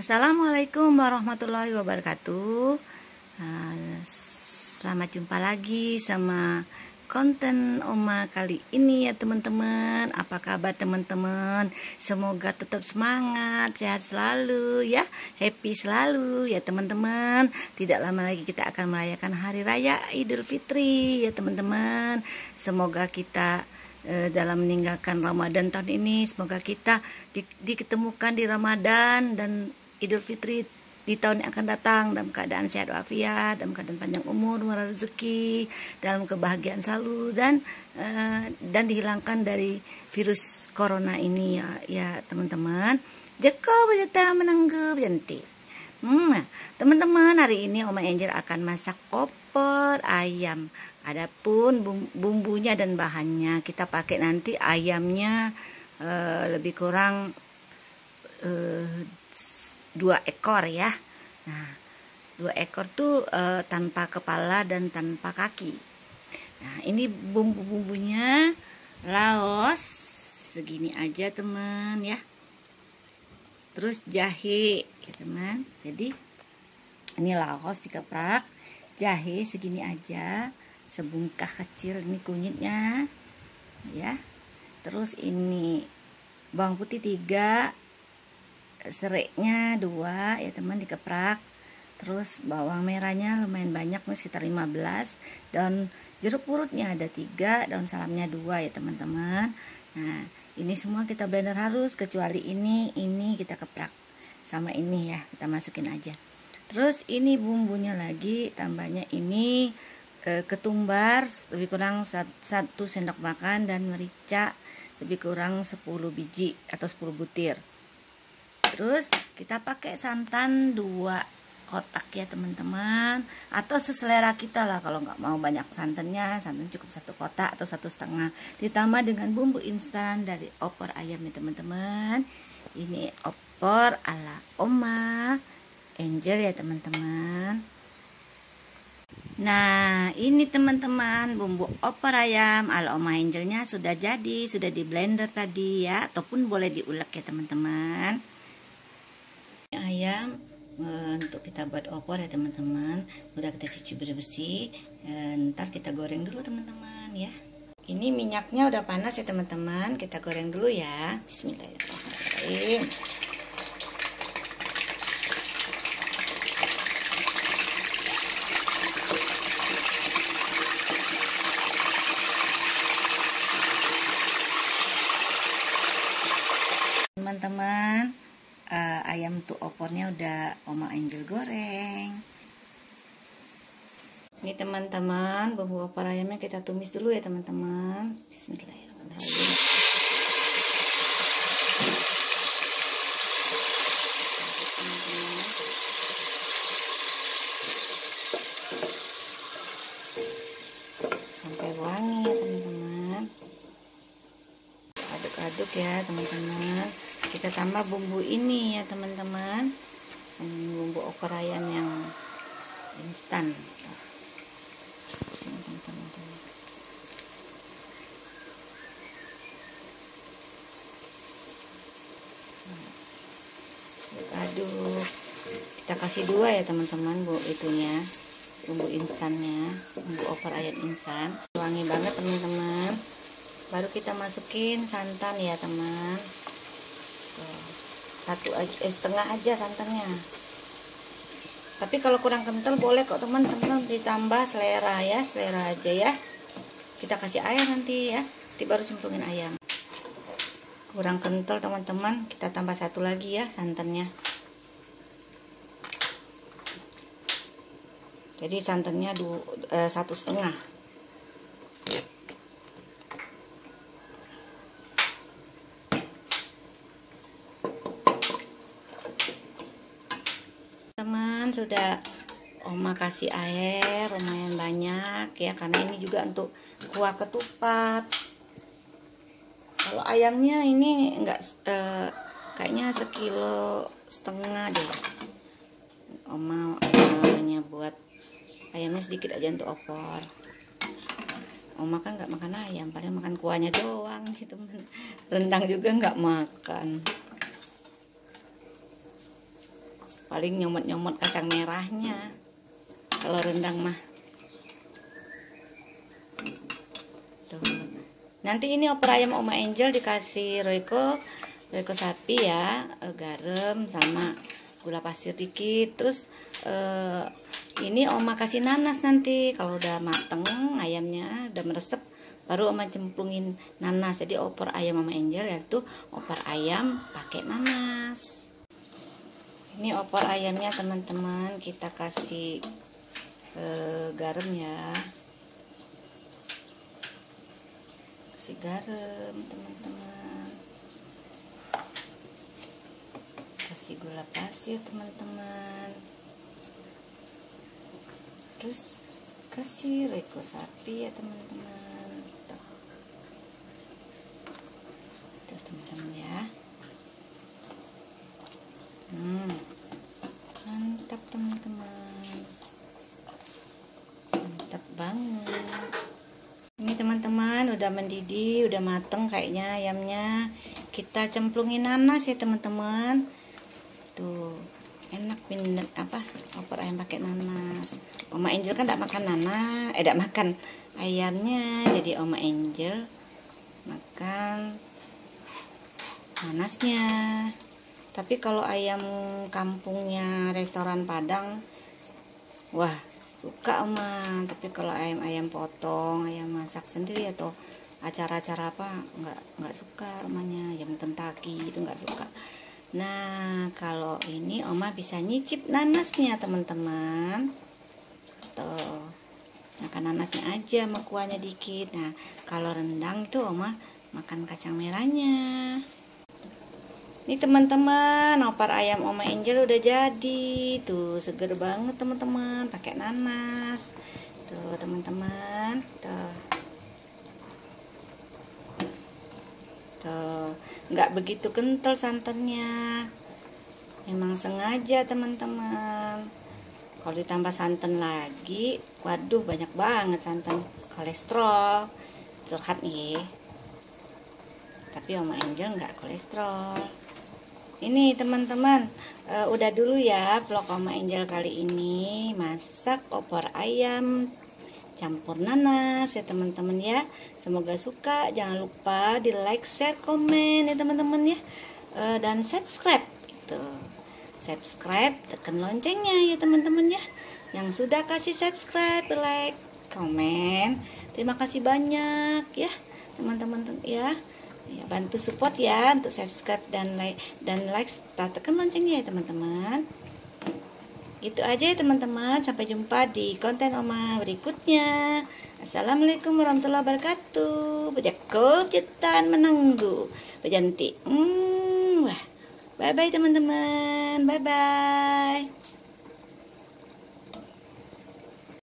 Assalamualaikum warahmatullahi wabarakatuh. Selamat jumpa lagi sama konten Oma kali ini ya teman-teman. Apa kabar teman-teman? Semoga tetap semangat, sehat selalu ya, happy selalu ya teman-teman. Tidak lama lagi kita akan merayakan Hari Raya Idul Fitri ya teman-teman. Semoga kita dalam meninggalkan Ramadan tahun ini, semoga kita diketemukan di Ramadan dan Idul Fitri di tahun yang akan datang dalam keadaan sehat walafiat, dalam keadaan panjang umur, murah rezeki, dalam kebahagiaan selalu dan dihilangkan dari virus corona ini ya teman-teman. Jeko berjata menanggup janti. Teman-teman, hari ini Oma Angel akan masak opor ayam. Adapun bumbunya dan bahannya kita pakai nanti ayamnya lebih kurang 2 ekor ya. Nah, 2 ekor tuh tanpa kepala dan tanpa kaki. Nah, ini bumbu-bumbunya laos segini aja teman ya. Terus jahe ya teman. Jadi ini laos dikeprak, jahe segini aja, sebungkah kecil ini kunyitnya ya. Terus ini bawang putih 3, seriknya 2 ya teman dikeprak. Terus bawang merahnya lumayan banyak nih, sekitar 15. Daun jeruk purutnya ada 3, daun salamnya 2 ya teman-teman. Nah, ini semua kita blender harus, kecuali ini kita keprak sama ini ya, kita masukin aja. Terus ini bumbunya lagi, tambahnya ini ketumbar lebih kurang 1 sendok makan dan merica lebih kurang 10 biji atau 10 butir. Terus kita pakai santan 2 kotak ya teman-teman, atau seselera kita lah. Kalau nggak mau banyak santannya, santan cukup 1 kotak atau 1,5, ditambah dengan bumbu instan dari opor ayam ya teman-teman. Ini opor ala Oma Angel ya teman-teman. Nah, ini teman-teman bumbu opor ayam ala Oma Angelnya sudah jadi, sudah di blender tadi ya, ataupun boleh diulek ya teman-teman. Ayam untuk kita buat opor ya teman-teman, udah kita cuci bersih. Ntar kita goreng dulu teman-teman ya. Ini minyaknya udah panas ya teman-teman, kita goreng dulu ya. Bismillahirrahmanirrahim. Teman-teman, ayam tuh opornya udah Oma Angel goreng. Ini teman-teman, bumbu opor ayamnya kita tumis dulu ya teman-teman. Bismillahirrahmanirrahim. Sampai wangi ya teman-teman. Aduk-aduk ya teman-teman. Kita tambah bumbu ini ya teman-teman, bumbu opor ayam yang instan. Sini teman-teman. Aduk. Kita kasih 2 ya teman-teman itunya, bumbu instannya, bumbu opor ayam instan. Wangi banget teman-teman. Baru kita masukin santan ya teman. 1,5 aja santannya. Tapi kalau kurang kental boleh kok teman-teman ditambah selera ya, selera aja ya. Kita kasih air nanti ya, nanti baru cemplungin ayam. Kurang kental teman-teman, kita tambah 1 lagi ya santannya. Jadi santannya 1,5. Teman, sudah Oma kasih air lumayan banyak ya, karena ini juga untuk kuah ketupat. Kalau ayamnya ini enggak kayaknya 1,5 kilo deh. Oma hanya buat ayamnya sedikit aja untuk opor. Oma kan nggak makan ayam, paling makan kuahnya doang gitu. Rendang juga nggak makan. paling nyomot-nyomot kacang merahnya kalau rendang mah. Tuh. Nanti ini opor ayam Oma Angel dikasih Royco sapi ya, garam sama gula pasir dikit. Terus ini Oma kasih nanas nanti kalau udah mateng ayamnya, udah meresep, baru Oma cemplungin nanas. Jadi opor ayam Oma Angel yaitu opor ayam pakai nanas. Ini opor ayamnya teman-teman, kita kasih garam ya. Kasih garam teman-teman, kasih gula pasir teman-teman, terus kasih Royco sapi ya teman-teman. Tuh teman-teman ya. Mantap teman-teman, mantap banget. Ini teman-teman udah mendidih, udah mateng kayaknya ayamnya. Kita cemplungin nanas ya teman-teman. Tuh, enak pindah opor ayam pakai nanas. Oma Angel kan tidak makan nanas, tidak makan ayamnya. Jadi Oma Angel makan nanasnya. Tapi kalau ayam kampungnya restoran Padang, wah suka Oma. Tapi kalau ayam potong, ayam masak sendiri atau acara-acara apa nggak suka Omanya. Ayam Kentucky itu nggak suka. Nah kalau ini Oma bisa nyicip nanasnya teman-teman. Tuh, makan nanasnya aja sama kuahnya dikit. Nah kalau rendang itu Oma makan kacang merahnya. Ini teman-teman, opor ayam Oma Angel udah jadi. Tuh, seger banget teman-teman, pakai nanas. Tuh, teman-teman. Tuh. Tuh, nggak begitu kental santannya. Memang sengaja teman-teman. Kalau ditambah santan lagi, waduh banyak banget santan, kolesterol. Curhat nih. Tapi Oma Angel nggak kolesterol. Ini teman-teman, udah dulu ya vlog Oma Angel kali ini masak opor ayam campur nanas ya teman-teman ya. Semoga suka, jangan lupa di like, share, komen ya teman-teman ya, dan subscribe gitu. Subscribe, tekan loncengnya ya teman-teman ya. Yang sudah kasih subscribe, like, komen, terima kasih banyak ya teman-teman ya. Ya, bantu support ya untuk subscribe dan like tekan loncengnya ya teman-teman. Gitu aja ya teman-teman, sampai jumpa di konten Oma berikutnya. Assalamualaikum warahmatullahi wabarakatuh. Bejako cetan menunggu bejanti. Wah, bye bye teman-teman, bye bye.